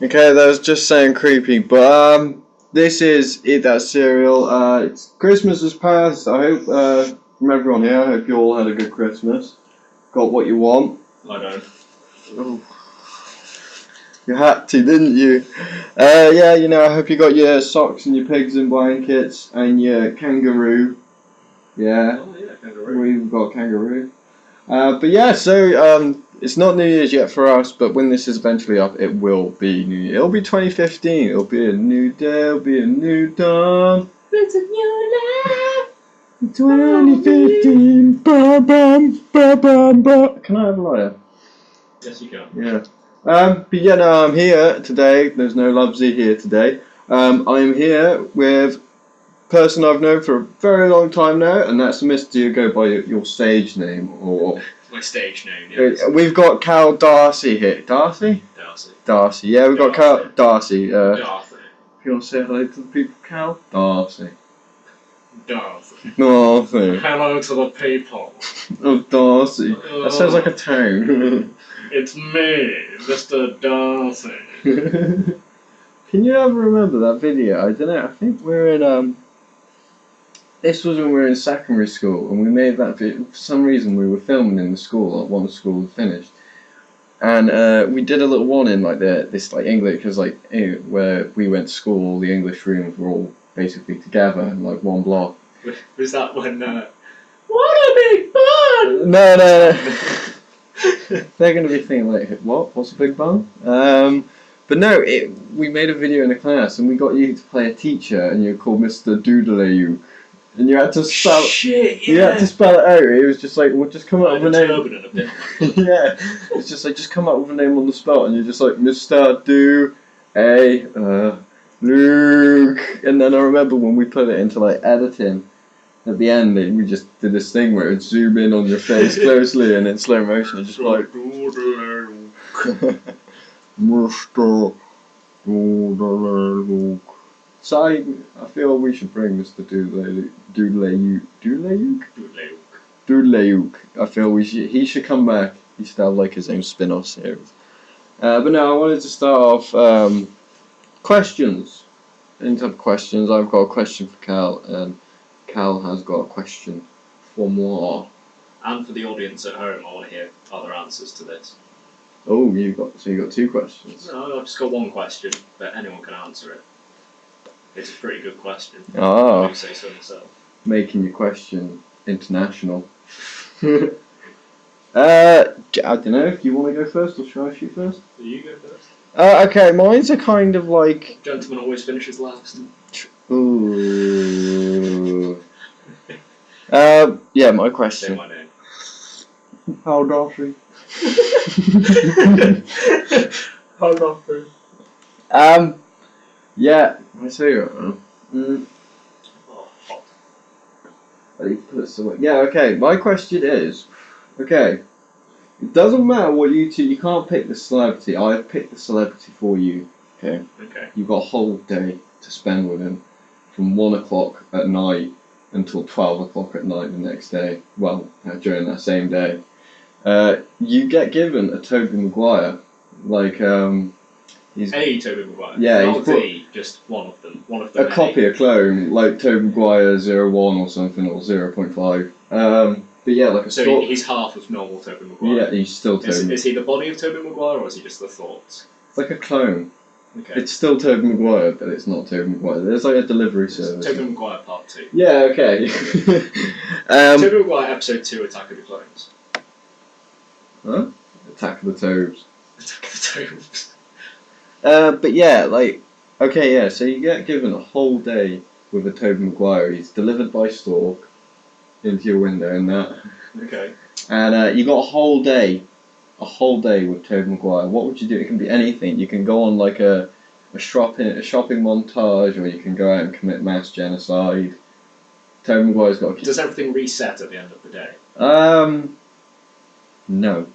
Okay, that was just saying creepy, but this is Eat That Cereal. It's Christmas has passed. I hope from everyone here, I hope you all had a good Christmas. Got what you want. I don't. Oh. You had to, didn't you? Yeah, you know, I hope you got your socks and your pigs and blankets and your kangaroo. Yeah. Oh yeah, kangaroo. We've got kangaroo. But yeah, so it's not New Year's yet for us, but when this is eventually up, it will be New Year. It'll be 2015. It'll be a new day. It'll be a new dawn. It's a new life. 2015. Ba bum ba bum ba. Can I have a lighter? Yes, you can. Yeah. But yeah, no, I'm here today. There's no Lovezy here today. I'm here with a person I've known for a very long time now, and that's Mister. You go by your stage name or. My stage name, yes. We've got Cal Darcy here. Darcy? Darcy. Darcy. Yeah, we've got Cal Darcy. Darcy. If you want to say hello to the people, Cal? Darcy. Darcy. Darcy. Hello to the people. Oh, Darcy. That sounds like a town. It's me, Mister Darcy. Can you ever remember that video? I don't know. I think we're in this was when we were in secondary school, and we made that video. For some reason, we were filming in the school, like one school had finished, and we did a little one in like this English, because like where we went to school, all the English rooms were all basically together in like one block. Was that when? What a big bun! No. They're going to be thinking like, what? What's a big bun? But no, we made a video in the class, and we got you to play a teacher, and you're called Mr. Doodley. And you had to spell. Shit, yeah. You had to spell it out. It was just like, we'll just come up with a name. Turban and a bit. Yeah, it's just like, just come up with a name on the spot, and you're just like Mr. Luke. And then I remember when we put it into like editing, at the end we just did this thing where it would zoom in on your face closely, and in slow motion it's just like Mr. Luke. So I feel we should bring Mr. Doodley. I feel he should come back. He should have like his own spin-off series. But no, I wanted to start off questions. Into questions. I've got a question for Cal, and Cal has got a question for moi. And for the audience at home, I want to hear other answers to this. Oh, you got two questions. No, I've just got one question, but anyone can answer it. It's a pretty good question. Ah, I would say so myself. Making your question international. I don't know if you want to go first, or should I shoot first? You go first. Okay, mine's a kind of like. Gentleman always finishes last. Ooh. Yeah, my question. Say my name. How Darcy? How Darcy? Yeah, I say it. Oh, hot. I need to put this away. Yeah, okay. My question is, okay, it doesn't matter what you can't pick the celebrity. I've picked the celebrity for you. Okay. Okay. You've got a whole day to spend with him, from 1 o'clock at night until 12 o'clock at night the next day. Well, during that same day, you get given a Tobey Maguire, like he's A Tobey Maguire. Yeah, not he's brought, the, just one of them. One of them. A copy, a clone, like Tobey Maguire 01 or something, or 0.5. But yeah, like a So he's half of normal Tobey Maguire. Yeah, he's still Tobey. Is he the body of Tobey Maguire, or is he just the thoughts? It's like a clone. Okay. It's still Tobey Maguire, but it's not Tobey Maguire. There's like a delivery service. Tobey Maguire Part 2. Yeah, okay. Tobey Maguire Episode 2, Attack of the Clones. Huh? Attack of the Tobes. Attack of the Tobes. But yeah, like, okay, yeah, so you get given a whole day with a Tobey Maguire. He's delivered by Stork into your window and that. Okay. And you got a whole day with Tobey Maguire. What would you do? It can be anything. You can go on like a shopping montage, or you can go out and commit mass genocide. Tobey Maguire's got. Does everything reset at the end of the day? No.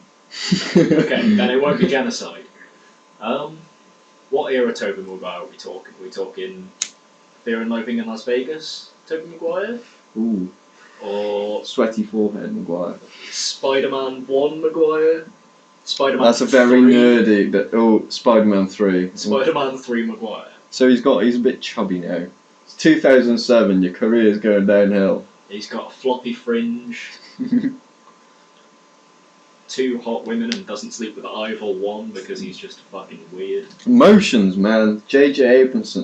Okay, then it won't be genocide. What era Tobey Maguire are we talking? Are we talking Fear and Loathing in Las Vegas, Tobey Maguire? Ooh. Or Sweaty forehead Maguire. Spider-Man 1 Maguire? Spider-Man. That's a very 3. nerdy. But Spider-Man 3. Spider-Man 3 Maguire. So he's a bit chubby now. It's 2007. Your career's going downhill. He's got a floppy fringe. 2 hot women and doesn't sleep with either one because he's just fucking weird. Emotions, man. J.J. Abrams.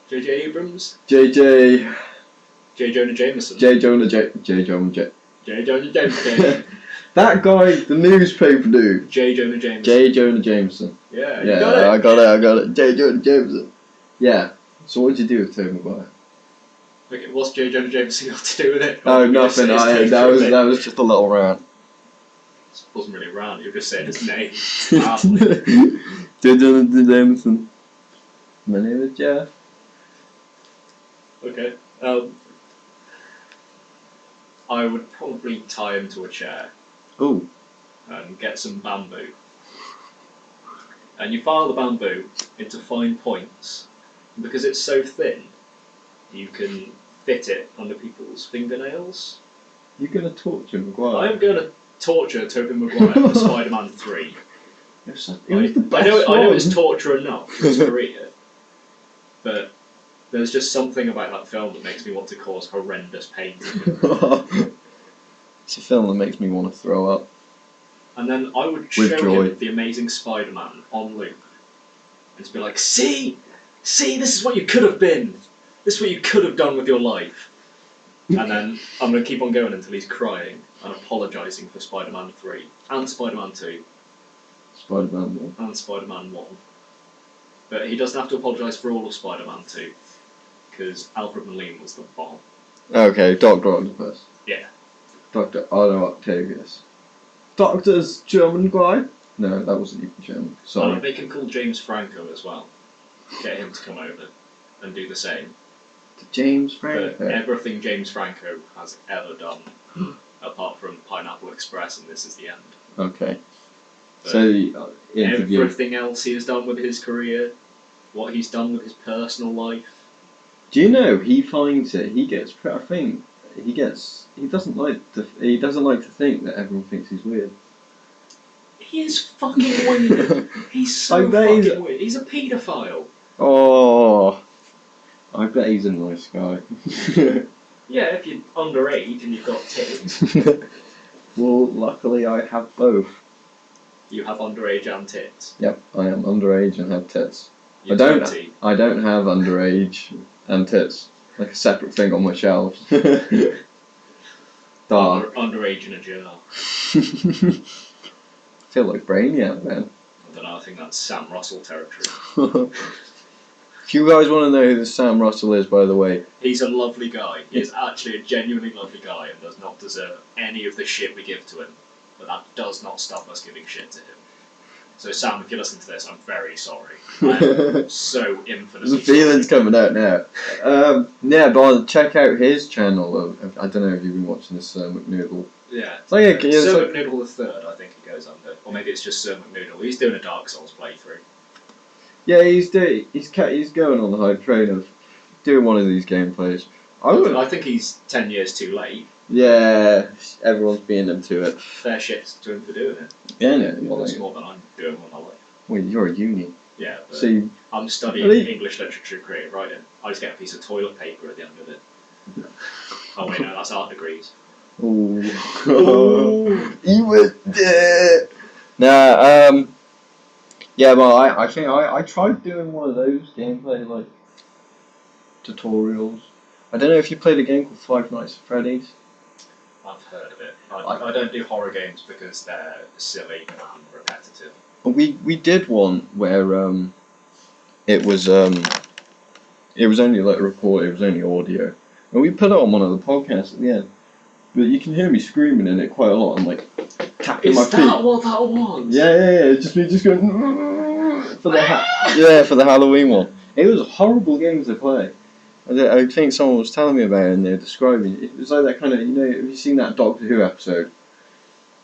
J.J. Abrams? J. Jonah Jameson. J. Jonah Jameson. That guy, the newspaper dude. J. Jonah Jameson. J. Jonah Jameson. Yeah, Yeah, you got it. I got it. J. Jonah Jameson. Yeah. So what did you do with Tobey Maguire? Okay, what's J. Jonah Jameson got to do with it? Oh, nothing. That was just a little rant. It wasn't really around, you were just saying his name. J. Jonah Jameson. My name is Jeff. Okay. I would probably tie him to a chair. Ooh. And get some bamboo. And you file the bamboo into fine points. And because it's so thin, you can fit it under people's fingernails. You're going to torture Maguire. I'm going to torture Tobey Maguire for Spider-Man 3. It was the best I know one. it's torture enough for his career, but there's just something about that film that makes me want to cause horrendous pain to him. It's a film that makes me want to throw up. And then I would With show joy. him The Amazing Spider-Man on loop. And just be like, see, this is what you could have been. This is what you could have done with your life. And then I'm going to keep on going until he's crying and apologising for Spider-Man 3 and Spider-Man 2 Spider-Man 1. and Spider-Man 1. But he doesn't have to apologise for all of Spider-Man 2 because Alfred Molina was the bomb. Okay, Dr. Octopus. Yeah. Dr. Otto Octavius. Doctor's German guy? No, that wasn't even German. Sorry. They can call James Franco as well. Get him to come over and do the same. James But Franco. everything James Franco has ever done, apart from Pineapple Express and This Is the End. Okay. But So, interview. everything else he has done with his career, what he's done with his personal life. Do you know he finds it? He gets. I think he gets. He doesn't like to think that everyone thinks he's weird. He is fucking weird. He's so fucking weird. He's a paedophile. Oh, I bet he's a nice guy. Yeah, if you're underage and you've got tits. Well, luckily I have both. You have underage and tits. Yep, I am underage and have tits. You're I don't 20. I don't have underage and tits. Like a separate thing on my shelves. Dark. Underage in a jar. I feel like Brainiac then. I don't know, I think that's Sam Russell territory. If you guys want to know who this Sam Russell is, by the way, He's a lovely guy. He is actually a genuinely lovely guy and does not deserve any of the shit we give to him. But that does not stop us giving shit to him. So Sam, if you listen to this, I'm very sorry. I'm so infinitely the feeling's coming out now. Yeah, but check out his channel. I don't know if you've been watching this Sir McNoodle. Yeah. It's like a, Sir McNoodle the Third, I think he goes under. Or maybe it's just Sir McNoodle. He's doing a Dark Souls playthrough. Yeah, he's going on the hype train of doing one of these gameplays. I think he's 10 years too late. Yeah, everyone's being into it. Fair shit to him for doing it. Yeah, no, Well, that's more than I'm doing with my life. Well, you're a uni. Yeah, but So I'm studying English literature, creative writing. I just get a piece of toilet paper at the end of it. Oh wait, no, that's art degrees. oh, you were there. Nah, yeah, well, I think I tried doing one of those gameplay like tutorials. I don't know if you played a game called Five Nights at Freddy's. I've heard of it. I don't do horror games because they're silly and repetitive. We did one where it was only like recorded, it was only audio, and we put it on one of the podcasts at the end. But you can hear me screaming in it quite a lot. I'm like tapping my feet. Is that what that was? Yeah. Just me just going for the Halloween one. It was a horrible game to play. I think someone was telling me about it and they were describing it. It was like that kind of, have you seen that Doctor Who episode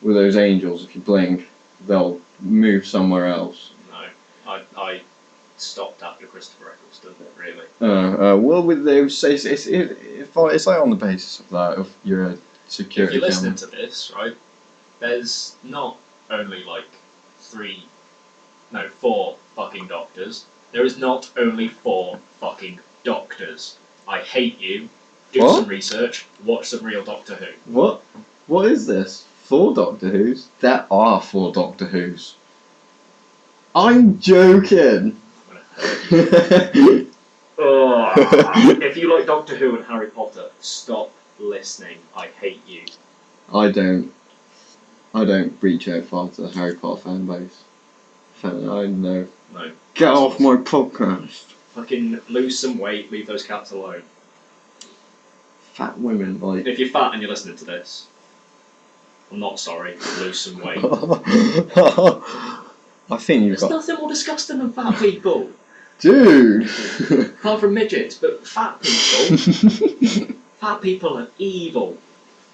with those angels? If you blink, they'll move somewhere else. No, I stopped after Christopher Eccleston. Really. Well, it's like on the basis of that, if you're a security. If you're listening to this, right, there's not only like 4 fucking doctors. There is not only 4 fucking doctors. I hate you. Do What? some research. Watch some real Doctor Who. What? What is this? 4 Doctor Who's? There are 4 Doctor Who's. I'm joking. I'm gonna hurt you. If you like Doctor Who and Harry Potter, stop listening. I hate you. I don't reach out far to the Harry Potter fan base. I know. No. Get off my podcast. Fucking lose some weight. Leave those cats alone. Fat women, like. If you're fat and you're listening to this, I'm not sorry. Lose some weight. I think you've There's got. nothing more disgusting than fat people. Dude! Apart from midgets, but fat people. Fat people are evil.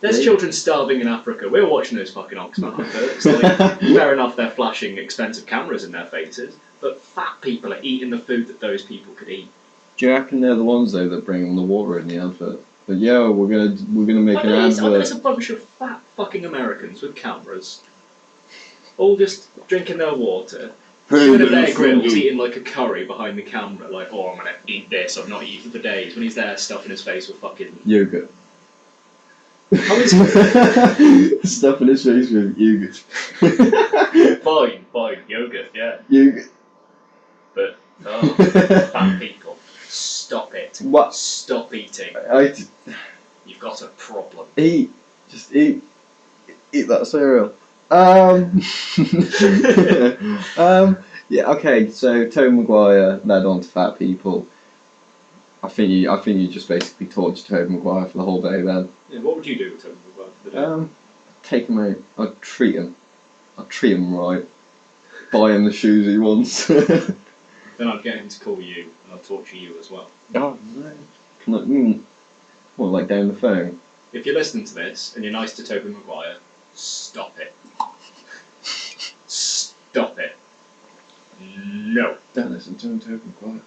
There's Really? children starving in Africa. We're watching those fucking Oxfam adverts. Like, fair enough, they're flashing expensive cameras in their faces, but fat people are eating the food that those people could eat. Do you reckon they're the ones though that bring them the water in the advert? But yo, we're gonna make an I bet advert. it's a bunch of fat fucking Americans with cameras, all just drinking their water. Even at Bear Grylls eating like a curry behind the camera, like, oh, I'm gonna eat this, I've not eaten for days, when he's there stuffing his face with fucking... Yogurt. How is it? Stuffing his face with yogurt. Fine, yogurt, yeah. Yogurt. But, fat people, stop it. What? Stop eating. You've got a problem. Eat. Just eat. Eat that cereal. Yeah, okay, so Tobey Maguire led on to fat people. I think you just basically tortured Tobey Maguire for the whole day then. Yeah, what would you do with Tobey Maguire for the day? Take him out. I'd treat him. I'd treat him right. Buy him the shoes he wants. Then I'd get him to call you, and I'd torture you as well. Oh no. What, like down the phone? If you're listening to this, and you're nice to Tobey Maguire, stop it. Stop it. No. Don't listen to him, Tobey Maguire.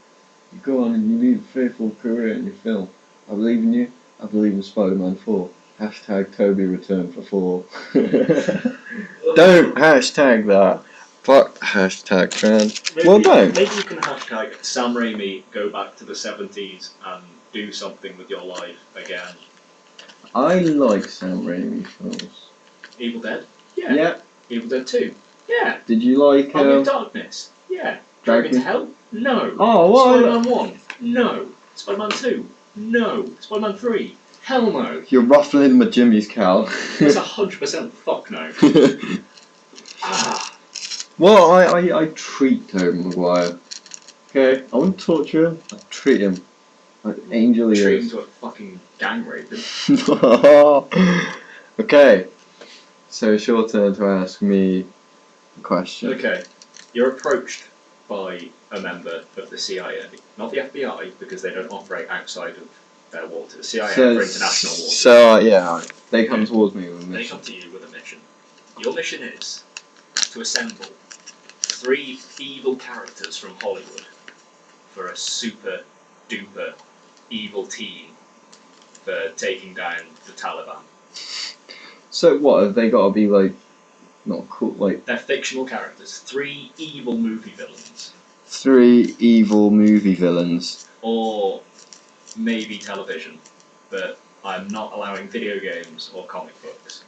You go on and you lead a faithful career in your film. I believe in you. I believe in Spider-Man 4. Hashtag Toby return for 4. Don't hashtag that. Fuck hashtag, man. Well, don't. Maybe you can hashtag Sam Raimi go back to the 70s and do something with your life again. I like Sam Raimi films. Evil Dead? Yeah. Yeah. Evil Dead 2? Yeah. Did you like Army of Darkness? Yeah. Dragon to Hell? No. Oh, what? Spider-Man 1? No. Spider-Man 2? No. Spider-Man 3? Hell no. You're ruffling my jimmies, Cal. That's 100% fuck no. Well, I treat Tobey Maguire. Okay? I wouldn't torture him. I treat him. Like angel he Treat him is. to a fucking gang raping. Okay. So it's your turn to ask me a question. Okay. You're approached by a member of the CIA, not the FBI, because they don't operate outside of their waters. CIA for international waters. So, yeah, they come towards me with a They mission. come to you with a mission. Your mission is to assemble 3 evil characters from Hollywood for a super duper evil team for taking down the Taliban. So what, have they got to be like, not cool, like... They're fictional characters. 3 evil movie villains. 3 evil movie villains. Or maybe television. But I'm not allowing video games or comic books.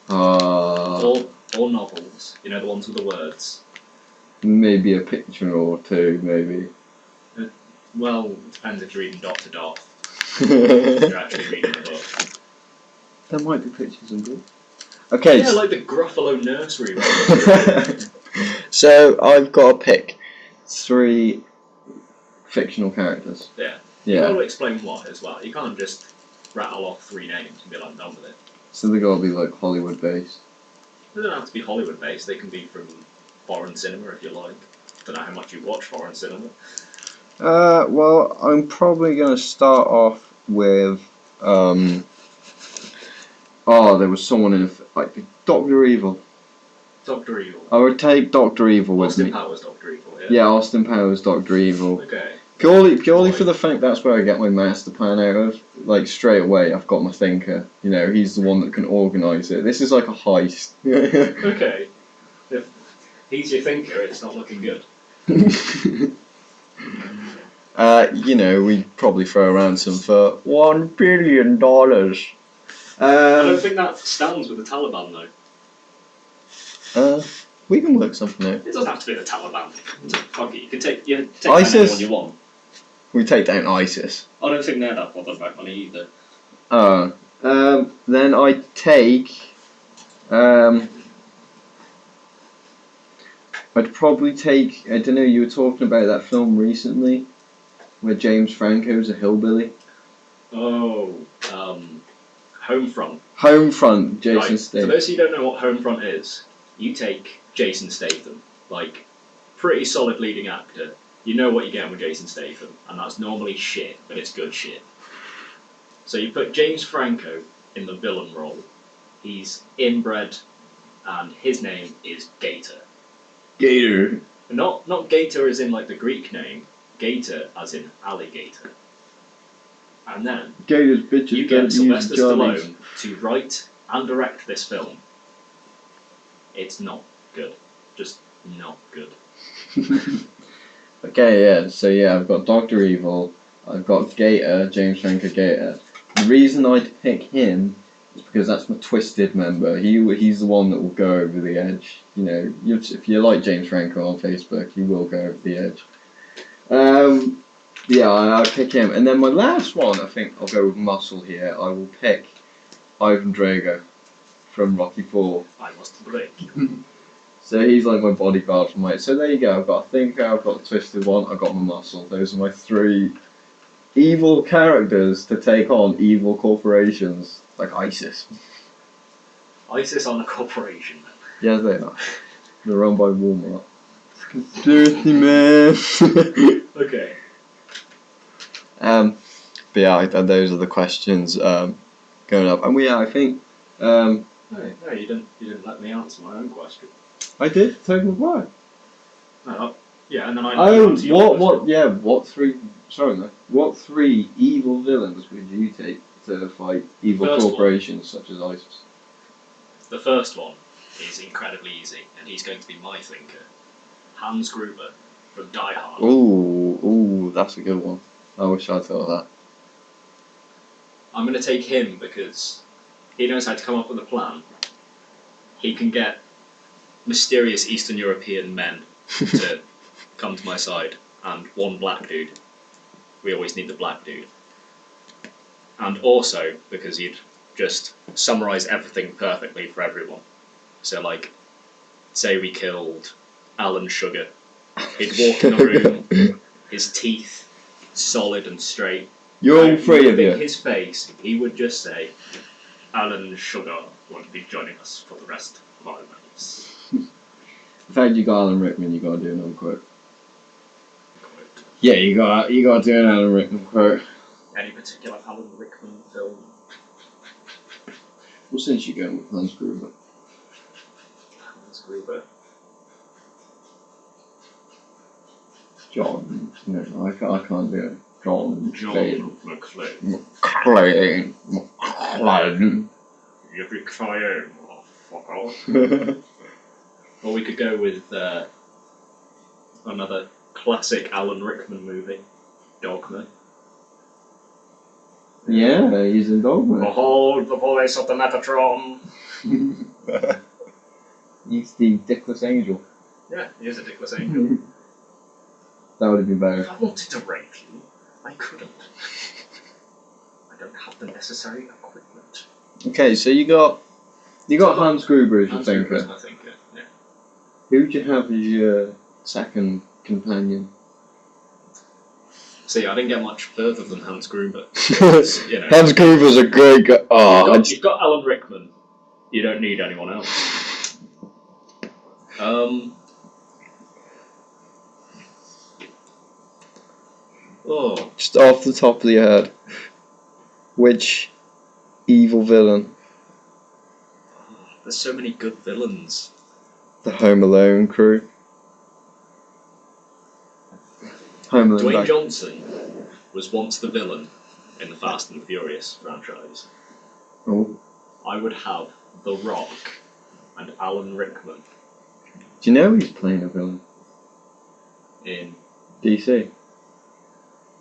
Or novels. You know, the ones with the words. Maybe a picture or 2, maybe. Well, it depends if you're reading dot to dot. You're actually reading the book. There might be pictures and books. Okay. Yeah, like the Gruffalo nursery rhyme. So I've got to pick 3 fictional characters. Yeah. Yeah. You've got to explain what as well. You can't just rattle off 3 names and be like, done with it. So they got to be like Hollywood based. They don't have to be Hollywood based, they can be from foreign cinema if you like. Don't know how much you watch foreign cinema. Well, I'm probably going to start off with, there was someone in, like, Dr. Evil. Dr. Evil. I would take Dr. Evil with Austin me. Powers Dr. Evil, yeah? Yeah, Austin Powers, Dr. Evil. Okay. Purely Why? for the fact that's where I get my master plan out of. Like straight away, I've got my thinker. You know, he's the one that can organise it. This is like a heist. Okay. If he's your thinker, it's not looking good. You know, we probably throw a ransom for $1 billion. I don't think that stands with the Taliban, though. We can work something out. It doesn't have to be the Taliban. Fuck it, you can take down ISIS. anyone you want. We take down ISIS. I don't think they're that bothered about money either. Then I take. I'd probably take. I don't know. You were talking about that film recently, where James Franco's a hillbilly. Oh, Homefront. Homefront, Jason Right. For Statham. those of you who don't know what Homefront is, you take Jason Statham, like, pretty solid leading actor. You know what you're getting with Jason Statham, and that's normally shit, but it's good shit. So you put James Franco in the villain role. He's inbred, and his name is Gator. Gator. Not Gator as in like the Greek name, Gator as in alligator. And then Gator's bitches. you get Sylvester Stallone to write and direct this film. It's not good. Just not good. Okay, yeah. So yeah, I've got Doctor Evil. I've got Gator, James Franco Gator. The reason I'd pick him is because that's my Twisted member. He's the one that will go over the edge. You know, if you like James Franco on Facebook, he will go over the edge. Yeah, I'll pick him. And then my last one, I think I'll go with Muscle here. I will pick Ivan Drago from Rocky IV. I must break. So he's like my bodyguard for my. So there you go. I've got a thinker, I've got a twisted one, I've got my muscle. Those are my 3 evil characters to take on evil corporations like ISIS. ISIS on a corporation. Yeah, they are. They're run by Walmart. Dirty man. Okay. But yeah, those are the questions going up, and I think. No, you didn't let me answer my own question. I did. Tobey Maguire. No, yeah, and then I. What 3? Sorry, no. What 3 evil villains would you take to fight evil First corporations such as ISIS? The first one is incredibly easy, and he's going to be my thinker. Hans Gruber from Die Hard. Ooh, that's a good one. I wish I'd thought of that. I'm going to take him because he knows how to come up with a plan. He can get mysterious Eastern European men to come to my side, and one black dude. We always need the black dude. And also because he'd just summarise everything perfectly for everyone. So, like, say we killed Alan Sugar. He'd walk in the room, his teeth solid and straight. You're all 3 of you. His face, he would just say, Alan Sugar won't be joining us for the rest of our lives. In fact, you got Alan Rickman. You got to do another quote. Yeah, you got to do an Alan Rickman quote. Any particular Alan Rickman film? Well, since you're going with Hans Gruber. Hans Gruber. John. No, I can't do it. John McClane. McClane. Yippee-ki-yay, motherfucker. Or we could go with another classic Alan Rickman movie, Dogma. Yeah, he's in Dogma. Behold the voice of the Metatron. He's the dickless angel. Yeah, he is a dickless angel. That would have been better. If I wanted to rape you, I couldn't. I don't have the necessary equipment. Okay, so you got Hans Gruber as your Hans Gruber is thinker. my thinker, yeah. Who would you have as your second companion? See, I didn't get much further than Hans Gruber. You know, Hans Gruber's a great guy. Oh, you've got Alan Rickman. You don't need anyone else. Just off the top of your head, which evil villain? There's so many good villains. The Home Alone crew. Dwayne Johnson was once the villain in the Fast and the Furious franchise. Oh. I would have The Rock and Alan Rickman Do you know he's playing a villain? in... DC?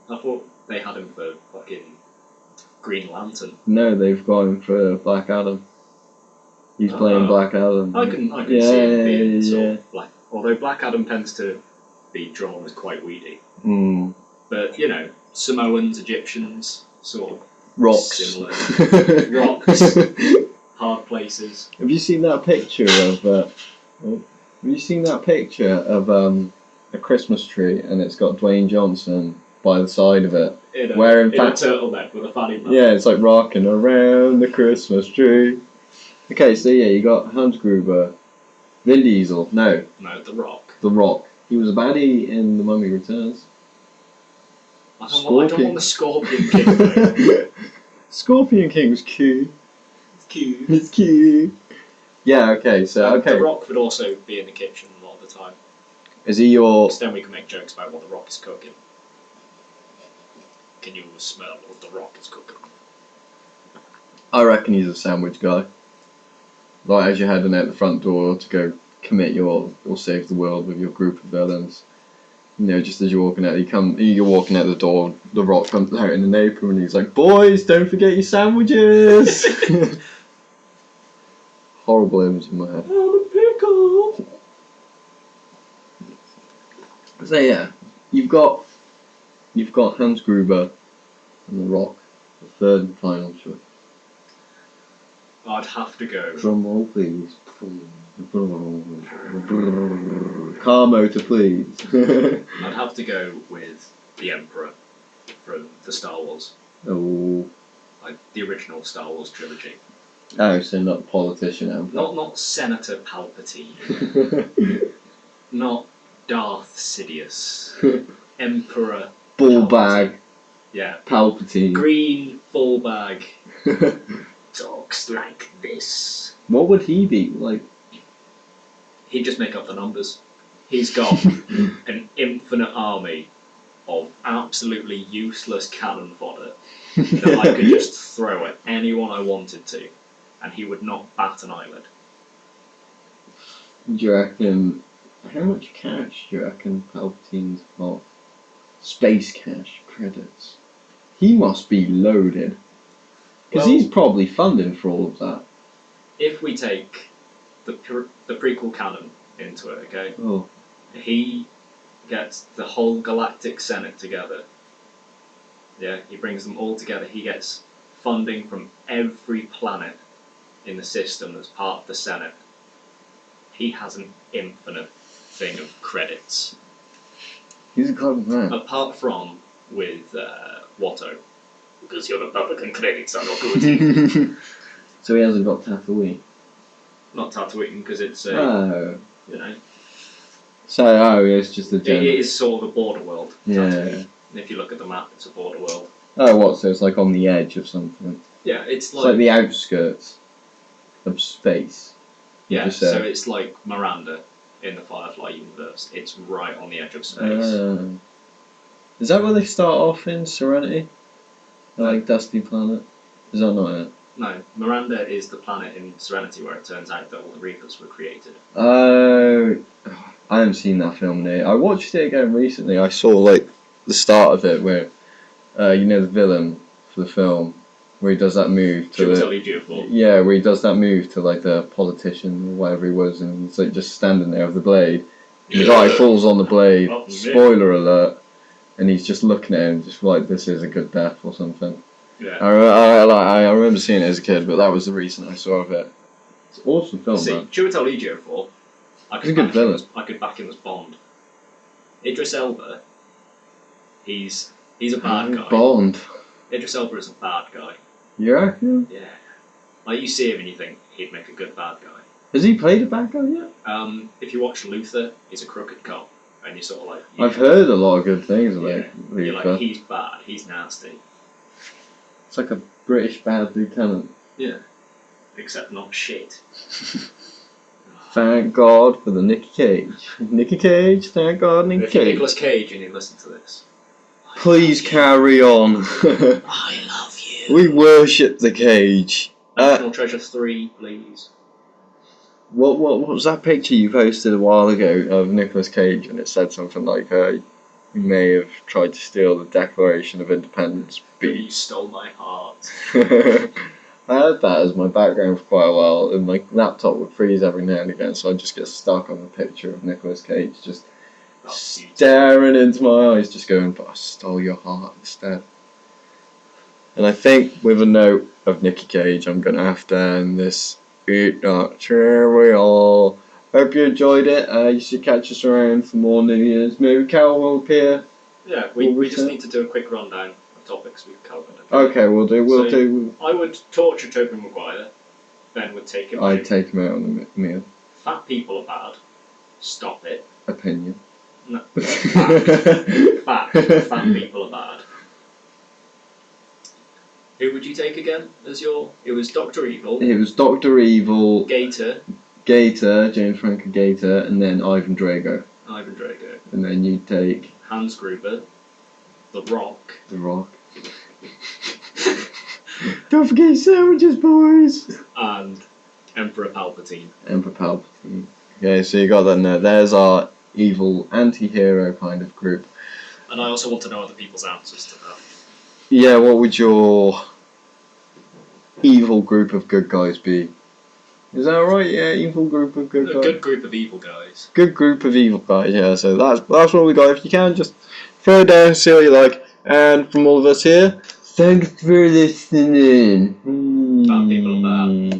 I thought they had him for fucking Green Lantern. No, they've got him for Black Adam. He's playing Black Adam. I can see him being sort of Black... Although Black Adam tends to be drawn as quite weedy. Mm. But, you know, Samoans, Egyptians, sort of Rocks. similar. Rocks. Hard places. Have you seen that picture of... a Christmas tree and it's got Dwayne Johnson by the side of it? In a fact, turtleneck with a fanny pack. Yeah, it's like rocking around the Christmas tree. Okay, so yeah, you got Hans Gruber, Vin Diesel, no, The Rock. The Rock. He was a baddie in The Mummy Returns. I don't want the Scorpion King though. Scorpion King was cute. It's cute. It's cute. Yeah, okay, so, okay. The Rock would also be in the kitchen a lot of the time. Is he your... Because then we can make jokes about what The Rock is cooking. Can you smell what The Rock is cooking? I reckon he's a sandwich guy. Like, as you're heading out the front door to go commit or save the world with your group of villains. You know, just as you're walking out, you're walking out the door, The Rock comes out in an apron and he's like, "Boys, don't forget your sandwiches!" Horrible image in my head. I'm a pickle! So yeah, you've got Hans Gruber and The Rock, the third and final choice. I'd have to go. Drum roll, please. Car motor, please. I'd have to go with the Emperor from the Star Wars. Oh. Like the original Star Wars trilogy. Oh, so not the politician Emperor. Not Senator Palpatine. Not Darth Sidious. Emperor Ball Palpatine. bag. Yeah. Palpatine. Green ball bag. Talks like this. What would he be like? He'd just make up the numbers. He's got an infinite army of absolutely useless cannon fodder that I could just throw at anyone I wanted to, and he would not bat an eyelid. Do you reckon... How much cash do you reckon Palpatine's got? Space cash credits. He must be loaded. Because he's probably funding for all of that. If we take the prequel canon into it, okay? Oh. He gets the whole Galactic Senate together. Yeah, he brings them all together. He gets funding from every planet in the system that's part of the Senate. He has an infinite thing of credits. He's a clever man. Apart from with Watto. Because your Republican credits are not good. So he hasn't got Tatooine? Not Tatooine, because it's Oh. you know. So, it's just a general... It is sort of a border world. Yeah. Tatooine. And if you look at the map, it's a border world. Oh, what? So it's like on the edge of something? Yeah, it's Like the outskirts of space. Yeah, so it's like Miranda in the Firefly universe. It's right on the edge of space. Is that where they start off in Serenity? Like Dusty Planet? Is that not it? No, Miranda is the planet in Serenity where it turns out that all the Reapers were created. Oh, I haven't seen that film there. I watched it again recently. I saw like the start of it where, you know, the villain for the film, where he does that move to where he does that move to like the politician or whatever he was, and he's like just standing there with the blade. And the guy falls on the blade. Spoiler alert! And he's just looking at him, just like this is a good death or something. Yeah. I remember seeing it as a kid, but that was the reason I saw of it. It's an awesome film. See, man. Chiwetel Ejiofor, I could back him as Bond. Idris Elba, he's a bad guy. Bond. Idris Elba is a bad guy. You reckon? Yeah. Like you see him and you think he'd make a good bad guy. Has he played a bad guy yet? If you watch Luther, he's a crooked cop, and you're sort of like. I've heard a lot of good things about Luther. You're like, he's bad, he's nasty. It's like a British bad lieutenant. Yeah. Except not shit. Thank God for the Nicky Cage. Nicky Cage, thank God, Nicky If you're Cage. Nicolas Cage and you listen to this, Please carry on. I love you. We worship the Cage. National Treasure 3, please. What was that picture you posted a while ago of Nicolas Cage, and it said something like, "You may have tried to steal the Declaration of Independence But you speech." stole my heart. I had that as my background for quite a while, and my laptop would freeze every now and again, so I'd just get stuck on the picture of Nicolas Cage, just staring into my eyes, just going, "But I stole your heart instead." And I think with a note of Nicky Cage, I'm going to have to end this. Eat that cereal. Hope you enjoyed it. You should catch us around for more New Year's. Maybe Cal will appear. Yeah, we just need to do a quick rundown of topics we've covered. Okay, we'll So, do. I would torture Tobey Maguire. Ben would take him I'd out. take him out on the meal. Fat people are bad. Stop it. Opinion. No. Fat people are bad. Who would you take again as your... It was Dr. Evil. It was Dr. Evil, Gator, James Franco Gator, and then Ivan Drago. And then you'd take Hans Gruber, The Rock. The Rock. Don't forget your sandwiches, boys! And Emperor Palpatine. Emperor Palpatine. Okay, so you got that there. There's our evil anti-hero kind of group. And I also want to know other people's answers to that. Yeah, what would your evil group of good guys be? Is that right? Yeah, evil group of good guys. A good group of evil guys. Good group of evil guys, yeah. So that's what we got. If you can, just throw it down, see what you like. And from all of us here, thanks for listening. Fat people are bad.